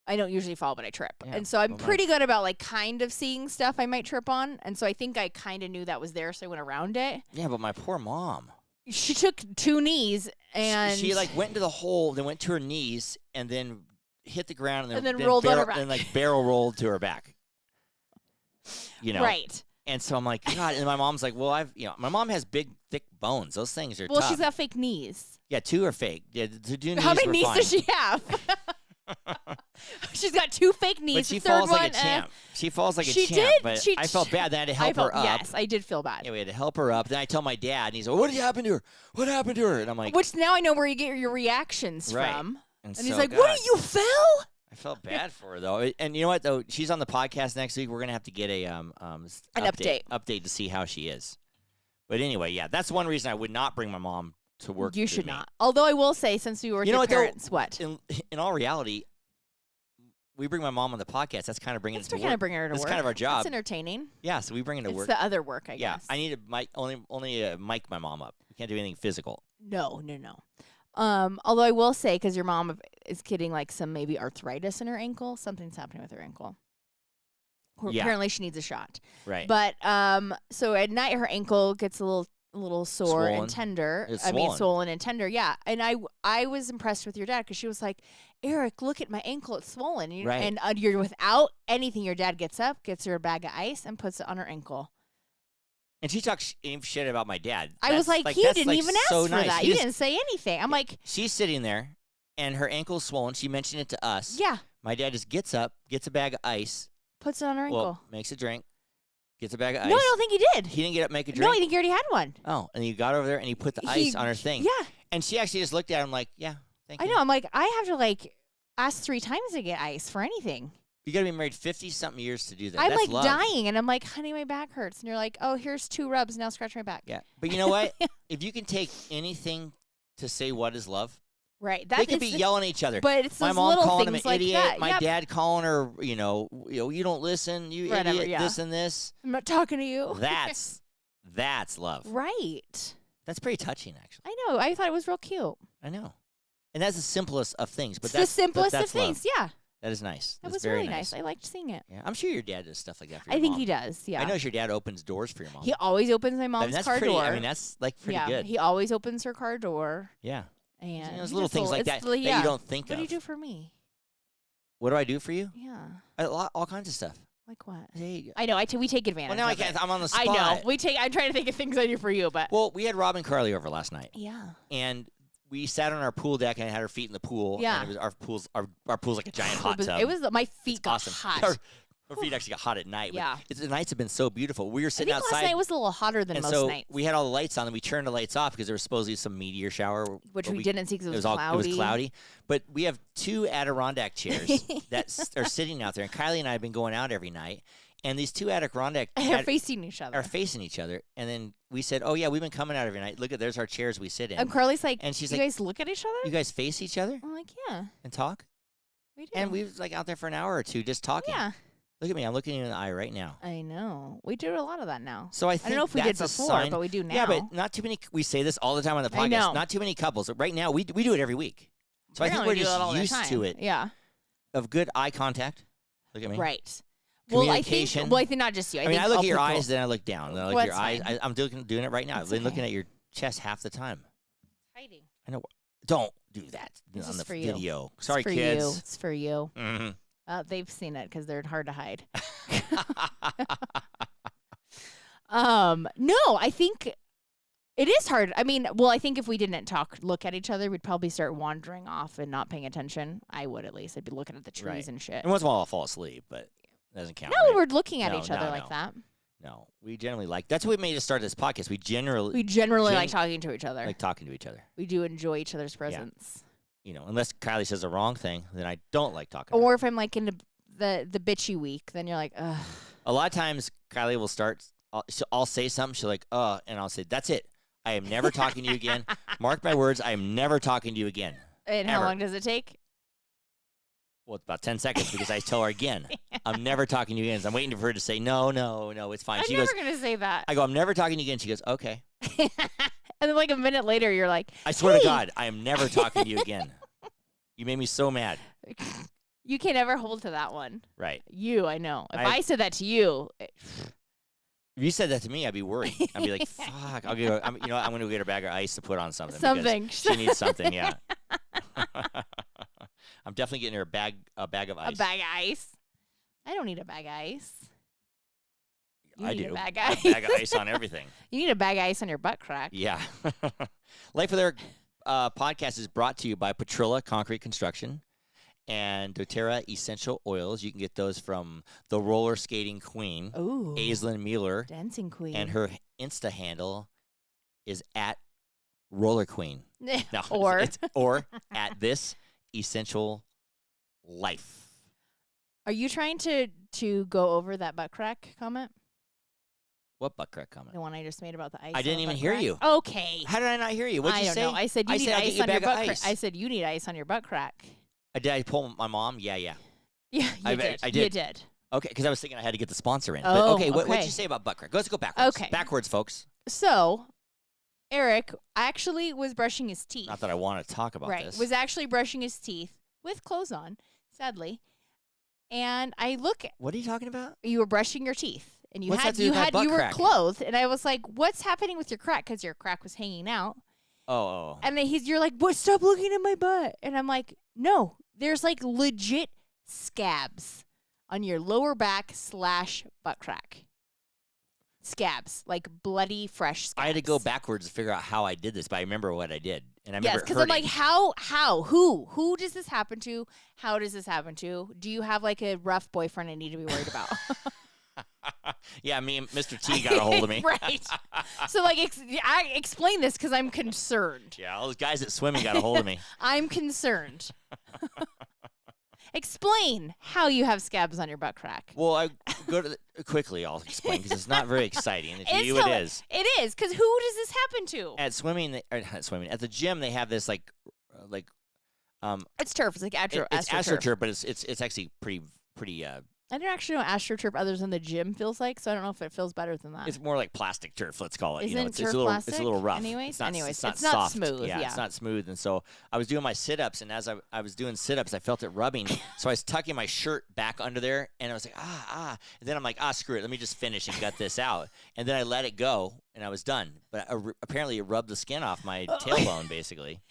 I don't usually fall, but I trip. Yeah, and so I'm pretty good about like kind of seeing stuff I might trip on. And so I think I kind of knew that was there, so I went around it. Yeah, but my poor mom. She took 2 knees, and she like went into the hole, then went to her knees, and then hit the ground, and then rolled on her back. And like barrel rolled to her back. You know, right? And so I'm like, God. And my mom's like, well, my mom has big, thick bones. Those things are tough. She's got fake knees. Yeah, 2 are fake. Yeah, the 2 knees. How many knees fine. does she have? She's got 2 fake knees. But she falls like a champ. She falls like a champ. But I felt bad. Then I had to help her up. Yes, I did feel bad. Yeah, we had to help her up. Then I tell my dad, and he's like, what happened to her? What happened to her? And I'm like, which now I know where you get your reactions from. And he's like, God, what? You fell? I felt bad for her though, and you know what though? She's on the podcast next week. We're gonna have to get an update to see how she is. But anyway, yeah, that's one reason I would not bring my mom to work. You should not. Although I will say, since we were with your parents, what? In all reality, we bring my mom on the podcast. That's kind of bringing it to work. Kind of bringing her to work. That's kind of our job. It's entertaining. Yeah, so we bring it to work. It's the other work, I guess. Yeah, I need to only mic my mom up. We can't do anything physical. No. Although I will say, because your mom is getting like some maybe arthritis in her ankle, something's happening with her ankle. Yeah. Apparently she needs a shot. Right. But so at night her ankle gets a little sore and tender. Swollen and tender. Yeah. And I was impressed with your dad because she was like, Eric, look at my ankle, it's swollen. And you're without anything. Your dad gets up, gets her a bag of ice, and puts it on her ankle. And she talks shit about my dad. I was like, he didn't even ask for that. You didn't say anything. I'm like, she's sitting there, and her ankle's swollen. She mentioned it to us. Yeah. My dad just gets up, gets a bag of ice. Puts it on her ankle. Well, makes a drink. Gets a bag of ice. No, I don't think he did. He didn't get up and make a drink? No, I think he already had one. Oh, and he got over there and he put the ice on her thing. Yeah. And she actually just looked at him like, yeah, thank you. I know. I'm like, I have to like ask 3 times to get ice for anything. You got to be married 50-something years to do that. I'm That's like love. dying, and I'm like, honey, my back hurts. And you're like, oh, here's 2 rubs. Now scratch my back. Yeah. But you know what? If you can take anything to say what is love, right. they could be yelling at each other. But it's my those mom little calling him things an like idiot. that. My dad calling her, you don't listen, you Whatever, idiot, yeah. this and this. I'm not talking to you. That's love. Right. That's pretty touching, actually. I know. I thought it was real cute. I know. And that's the simplest of things. But It's that's the simplest that's of things. love. Yeah. That is nice. That That's was very really nice. I liked seeing it. Yeah, I'm sure your dad does stuff like that for your I think mom. he does. Yeah. I know your dad opens doors for your mom. He always opens my mom's that's car pretty, door. I mean, that's like pretty yeah. good. He always opens her car door. Yeah. And There's little things like that that you don't think What of. do you do for me? What do I do for you? Yeah. All kinds of stuff. Like what? Hey, I know. We take advantage. well, now I of can't. it. I'm on the spot. I know. I'm trying to think of things I do for you, but Well, we had Rob and Carly over last night. yeah. And we sat on our pool deck and had our feet in the pool. Yeah. And it was our pool's like a giant hot tub. It was my feet It's got awesome. hot. Our feet actually got hot at night. Yeah. But the nights have been so beautiful. We were I sitting think outside. last night was a little hotter than and most so nights, we had all the lights on and we turned the lights off because there was supposedly some meteor shower. which but we didn't see because it was cloudy. It was cloudy. But we have 2 Adirondack chairs that are sitting out there. And Kylie and I have been going out every night. And these 2 Adirondack They're facing each other. are facing each other. And then we said, oh, yeah, we've been coming out every night. Look, there's our chairs we sit in. And Carly's like, And she's you like, guys look at each other? you guys face each other I'm like, yeah, and talk? we do. And we was like out there for an hour or 2 just talking. Yeah. Look at me. I'm looking you in the eye right now. I know. We do a lot of that now. So I think I don't know if we did that's a before, sign. but we do now. Yeah, but not too many. We say this all the time on the I podcast. know. Not too many couples. Right now, we do it every week. So I think Apparently we're we do it all just the used to time. it Yeah. of good eye contact. Look at me. Right. Communication. Well, I think not just you. I mean, think I look all at your people- eyes, then I look down. Then I look Well, at your that's eyes. fine. I'm doing it right now. I've That's been looking okay. at your chest half the time. Hiding. I know. Don't do that This on is the for you. video. It's Sorry, for kids. You. It's for you. Mhm. They've seen it because they're hard to hide. Mm-hmm. No, I think it is hard. I mean, well, I think if we didn't look at each other, we'd probably start wandering off and not paying attention. I would at least. I'd be looking at the trees Right. and shit. And once in a while, I'll fall asleep, but that doesn't count. No, right? we're looking at No, each other no, like no. that. No, we generally like. That's what made us start this podcast. We generally like talking to each other. like talking to each other. We do enjoy each other's presence. Unless Kylie says the wrong thing, then I don't like talking. to her. Or if I'm like into the bitchy week, then you're like, ugh. A lot of times, Kylie will start. I'll say something. She'll like, and I'll say, "That's it. I am never talking to you again. Mark my words. I am never talking to you again." And Ever. how long does it take? Well, it's about 10 seconds because I tell her again, I'm never talking to you again. So I'm waiting for her to say, no, it's fine. I'm She never goes, gonna say that. I go, I'm never talking to you again. She goes, okay. And then like a minute later, you're like, I swear to "Hey." God, I am never talking to you again. You made me so mad. You can never hold to that one. Right. I know. If I said that to you, If you said that to me, I'd be worried. I'd be like, fuck. I'm going to go get her bag of ice to put on something. because Something. She needs something, yeah. I'm definitely getting her a bag of ice. a bag of ice. I don't need a bag of ice. You I need do. a bag of I ice. have a bag of ice on everything. You need a bag of ice on your butt crack. Yeah. Life with Eric podcast is brought to you by Petrilla Concrete Construction and doTERRA Essential Oils. You can get those from the Roller Skating Queen, Ooh. Aislinn Mueller, Dancing queen. and her Insta handle is at Roller Queen. No, Or. or at This Essential Life. Are you trying to go over that butt crack comment? What butt crack comment? The one I just made about the ice. I on didn't the even butt hear crack? you. Okay. How did I not hear you? What'd I you don't say? know. I said you need I'll get ice you a on your bag of butt crack. ice. I said you need ice on your butt crack. Did I pull my mom? Yeah. Yeah, I you bet- did. I did. You did. Okay, because I was thinking I had to get the sponsor in. Oh, But okay, what'd okay. you say about butt crack? Let's go backwards. Okay. Backwards, folks. So, Eric actually was brushing his teeth. Not that I want to talk about right. this. Was actually brushing his teeth with clothes on, sadly. And I look at What are you talking about? you were brushing your teeth. And you What's that had to do with my butt you were crack? clothed, and I was like, "What's happening with your crack?" Because your crack was hanging out. Oh. And then you're like, "What? Stop looking at my butt!" And I'm like, "No, there's like legit scabs on your lower back / butt crack. Scabs, like bloody fresh scabs." I had to go backwards to figure out how I did this, but I remember what I did. And I remember because I'm like, who does this happen to? How does this happen to? Do you have like a rough boyfriend I need to be worried about? Yeah, me and Mr. T got a hold of me. Right. So like, I explain this because I'm concerned. Yeah, all those guys at swimming got a hold of me. I'm concerned. Explain how you have scabs on your butt crack. Well, I go to quickly. I'll explain because it's not very exciting. To you, it is. It is because who does this happen to? At swimming, at the gym, they have this It's turf. It's like astroturf, but it's actually pretty. I don't actually know what astroturf other than the gym feels like, so I don't know if it feels better than that. It's more like plastic turf, let's call it. Isn't it's turf a little, plastic? It's a little rough. Anyways, it's not not soft. smooth. Yeah, it's not smooth. And so I was doing my sit-ups, and as I was doing sit-ups, I felt it rubbing. So I was tucking my shirt back under there, and I was like, And then I'm like, screw it. Let me just finish and gut this out. And then I let it go, and I was done. But apparently it rubbed the skin off my tailbone, basically.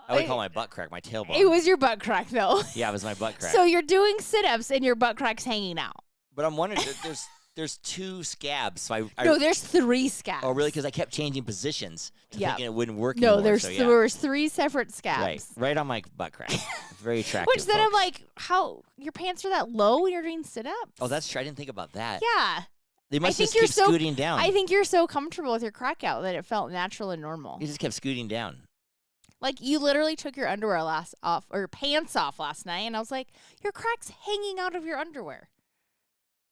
I would call my butt crack my tailbone. It was your butt crack, though. Yeah, it was my butt crack. So you're doing sit-ups, and your butt crack's hanging out. But I'm wondering, there's 2 scabs. So no, there's 3 scabs. Oh, really? Because I kept changing positions thinking it wouldn't work no, anymore. There's 3 separate scabs. Right on my butt crack. Very attractive. Which then I'm like, how your pants are that low when you're doing sit-ups? Oh, that's true. I didn't think about that. Yeah. They must just keep scooting down. I think you're so comfortable with your crack out that it felt natural and normal. You just kept scooting down. Like, you literally took your underwear off or your pants off last night, and I was like, your crack's hanging out of your underwear.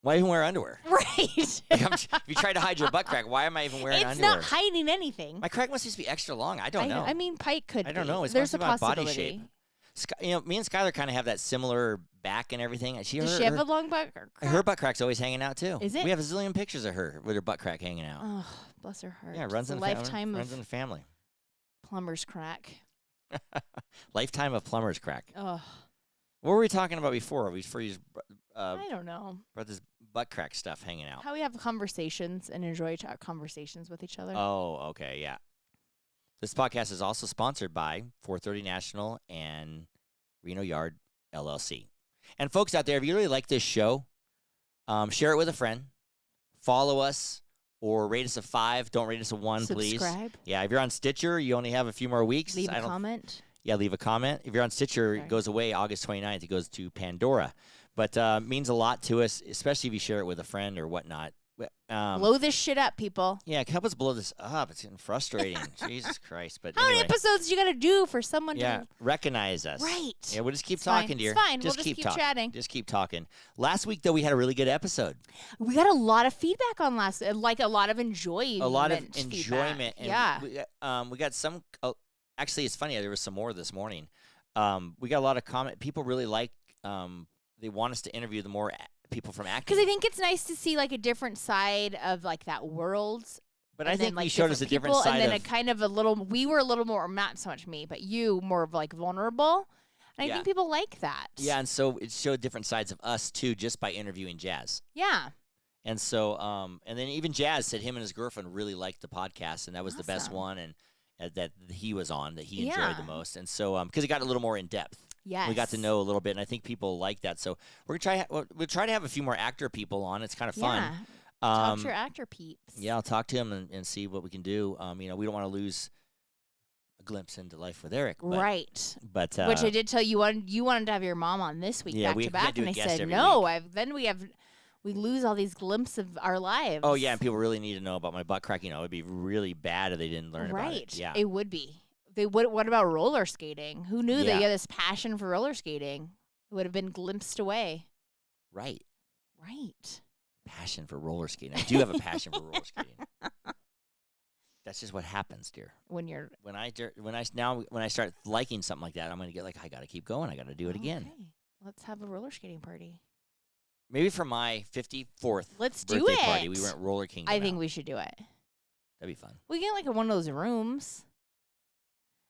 Why even wear underwear? Right. If you try to hide your butt crack, why am I even wearing underwear? It's not hiding anything. My crack must just be extra long. I don't know. I mean, Pike could. I don't know. It's There's a my possibility. body shape. Me and Skylar kind of have that similar back and everything. Does she have a long butt crack? Her butt crack's always hanging out too. Is it? We have a zillion pictures of her with her butt crack hanging out. Oh, bless her heart. Yeah, runs in the family. Plumber's crack. Lifetime of plumber's crack. Oh. What were we talking about before? I don't know. About this butt crack stuff hanging out. How we have conversations and enjoy conversations with each other. Oh, okay, yeah. This podcast is also sponsored by 430 National and Reno Yard LLC. And folks out there, if you really like this show, share it with a friend. Follow us or rate us a 5. Don't rate us a 1, please. Subscribe. Yeah, if you're on Stitcher, you only have a few more weeks. Leave a comment. Yeah, leave a comment. If you're on Stitcher, it goes away August 29th. It goes to Pandora. But means a lot to us, especially if you share it with a friend or whatnot. Blow this shit up, people. Yeah, help us blow this up. It's getting frustrating. Jesus Christ. But how many episodes you got to do for someone to recognize us? Right. Yeah, we'll just keep talking, dear. It's fine. Just we'll keep chatting. Just keep talking. Last week, though, we had a really good episode. We got a lot of feedback on last, like a lot of enjoyment. A lot of enjoyment. And yeah. We got some. Actually, it's funny. There was some more this morning. We got a lot of comment. People really like. They want us to interview the more people from acting. Because I think it's nice to see like a different side of like that world. But I think you showed us a different side. And then we were a little more, not so much me, but you more of like vulnerable. And I think people like that. Yeah, and so it showed different sides of us too, just by interviewing Jazz. Yeah. And so, and then even Jazz said him and his girlfriend really liked the podcast, and that was the best one, and that he was on, that he enjoyed the most. And so, because it got a little more in depth. Yes. We got to know a little bit, and I think people like that. So we're gonna we'll try to have a few more actor people on. It's kind of fun. Yeah. Talk to your actor peeps. Yeah, I'll talk to him and see what we can do. We don't want to lose a glimpse into life with Eric. But, right. But which I did tell you wanted to have your mom on this week back to back, and I said no. We lose all these glimpses of our lives. Oh yeah, and people really need to know about my butt crack. It'd be really bad if they didn't learn about it. Right. Yeah, it would be. What about roller skating? Who knew that you had this passion for roller skating? It would have been glimpsed away. Right. Right. Passion for roller skating. I do have a passion for roller skating. That's just what happens, dear. When I start liking something like that, I'm gonna get like, I gotta keep going. I gotta do it again. Let's have a roller skating party. Maybe for my 54th birthday party, we went roller kingdom. I think we should do it. That'd be fun. We get like one of those rooms.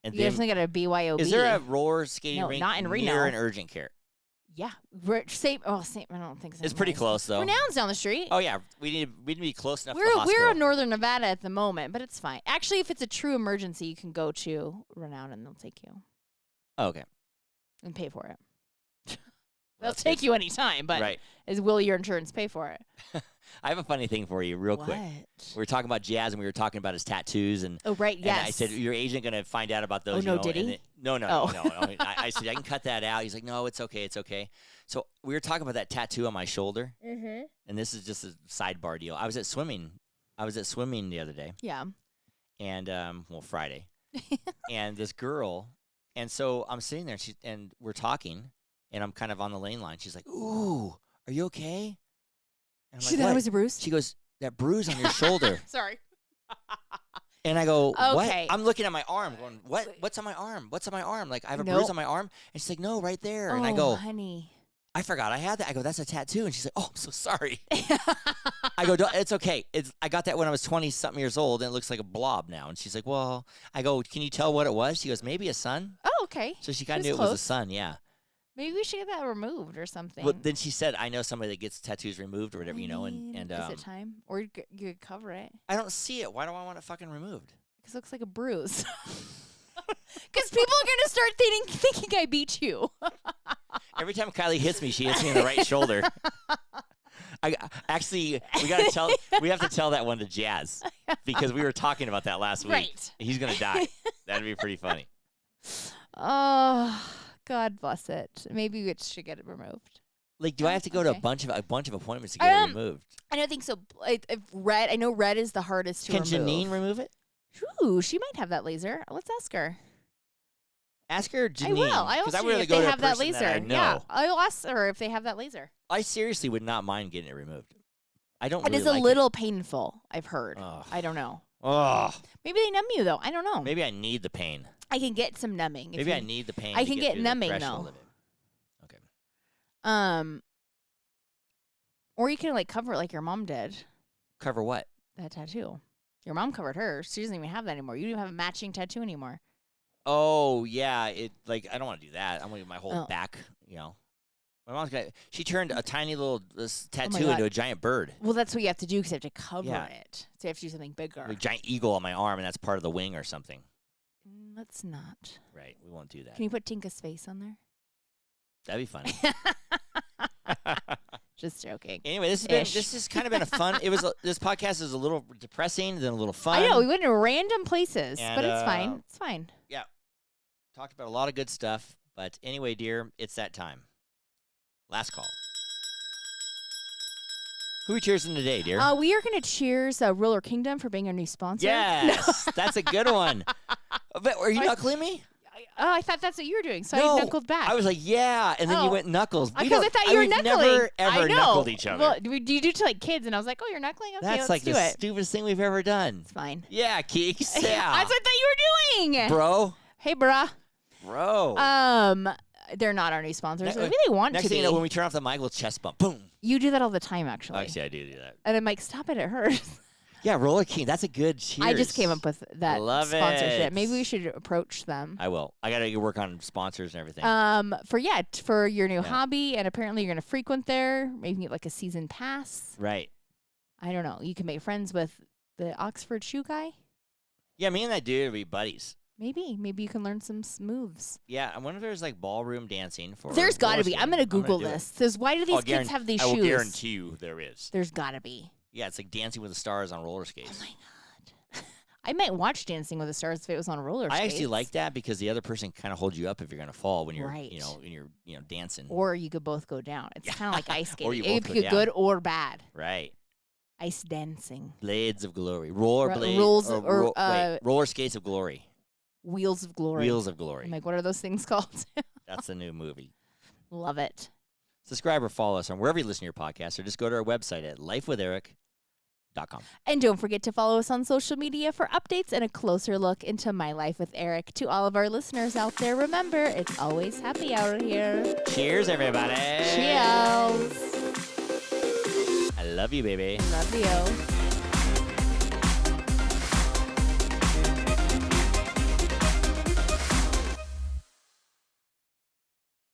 And you definitely got a BYOB. Is there a roller skating rink not in Reno. near an urgent care? Yeah, same. I don't think so. It's pretty close though. Renown's down the street. Oh yeah, we need to be close enough. to the hospital. We're in Northern Nevada at the moment, but it's fine. Actually, if it's a true emergency, you can go to Renown and they'll take you. Oh, okay. And pay for it. They'll take you anytime, but will your insurance pay for it? I have a funny thing for you real quick. We were talking about Jazz, and we were talking about his tattoos. And I said, your agent going to find out about those. Oh, no, did he? No. I said, I can cut that out. He's like, no, it's okay. It's okay. So we were talking about that tattoo on my shoulder. Mm-hmm. And this is just a sidebar deal. I was at swimming the other day. Yeah. And, Friday. And this girl, and so I'm sitting there, and we're talking, and I'm kind of on the lane line. She's like, ooh, are you okay? She thought it was a bruise? She goes, that bruise on your shoulder. Sorry. And I go, what? I'm looking at my arm going, what? What's on my arm? What's on my arm? Like, I have a bruise on my arm? And she's like, no, right there. And I go, honey. I forgot I had that. I go, that's a tattoo. And she's like, oh, I'm so sorry. I go, it's okay. I got that when I was 20-something years old, and it looks like a blob now. And she's like, well, I go, can you tell what it was? She goes, maybe a sun. Oh, okay. So she kind of knew it was a sun, yeah. Maybe we should get that removed or something. Well, then she said, I know somebody that gets tattoos removed or whatever, you know. And is it time? Or you could cover it. I don't see it. Why do I want it fucking removed? Because it looks like a bruise. Because people are going to start thinking I beat you. Every time Kiley hits me, she hits me in the right shoulder. We have to tell that one to Jazz because we were talking about that last week. Right. He's going to die. That'd be pretty funny. Oh, God bless it. Maybe we should get it removed. Like, do I have to go to a bunch of appointments to get it removed? I don't think so. I know red is the hardest to remove. Can Janine remove it? Ooh, she might have that laser. Let's ask her. Ask her, Janine. I will. I will see if they have that laser. Yeah, I'll ask her if they have that laser. I seriously would not mind getting it removed. I don't. It is a little painful. I've heard. Ugh. I don't know. Oh. Maybe they numb you though. I don't know. Maybe I need the pain. I can get some numbing. Maybe I need the pain. I can get numbing though. Okay. Or you can like cover it like your mom did. Cover what? That tattoo. Your mom covered hers. She doesn't even have that anymore. You don't even have a matching tattoo anymore. Oh yeah, I don't want to do that. I'm gonna get my whole back. You know, my mom's she turned a tiny little tattoo into a giant bird. Well, that's what you have to do because you have to cover it. So you have to do something bigger. A giant eagle on my arm, and that's part of the wing or something. Let's not. Right, we won't do that. Can you put Tinka's face on there? That'd be funny. Just joking. Anyway, this has kind of been a fun. This podcast is a little depressing, then a little fun. I know we went to random places, but it's fine. It's fine. Yeah, talked about a lot of good stuff. But anyway, dear, it's that time. Last call. Who are we cheersing today, dear? We are going to cheers Roller Kingdom for being our new sponsor. Yes, that's a good one. But are you knuckling me? I thought that's what you were doing, so I knuckled back. I was like, yeah, and then you went knuckles. Because I thought you were knuckling. We've never ever knuckled each other. Well, do you do it to like kids? And I was like, oh, you're knuckling? Okay, that's like the stupidest thing we've ever done. It's fine. Yeah, Keeks. Yeah. That's what I thought you were doing. Bro. Hey, bruh. Bro. They're not our new sponsors. Maybe they want to be. Next thing you know, when we turn off the mic, we'll chest bump. Boom. You do that all the time, actually. Actually, I do that. And I'm like, stop it. It hurts. Yeah, Roller King. That's a good cheers. I just came up with that sponsorship. It. Maybe we should approach them. I will. I got to work on sponsors and everything. For your new hobby, and apparently you're going to frequent there. Maybe you can get like a season pass. Right. I don't know. You can make friends with the Oxford shoe guy. Yeah, me and that dude will be buddies. Maybe you can learn some moves. Yeah, I wonder if there's like ballroom dancing for. There's got to be. I'm going to Google this. Says, why do these kids have these shoes? I will guarantee you there is. There's got to be. Yeah, it's like Dancing with the Stars on roller skates. Oh my God. I might watch Dancing with the Stars if it was on roller skates. I actually like that because the other person kind of holds you up if you're going to fall when you're, dancing. Or you could both go down. It's kind of like ice skating. Or you both go down. Good or bad. Right. Ice dancing. Blades of Glory. Roller Skates of Glory. Wheels of Glory. Wheels of Glory. I'm like, what are those things called? That's the new movie. Love it. Subscribe or follow us on wherever you listen to your podcast, or just go to our website at lifewitheric.com. And don't forget to follow us on social media for updates and a closer look into My Life with Eric. To all of our listeners out there, remember, it's always happy hour here. Cheers, everybody. Cheers. I love you, baby. Love you.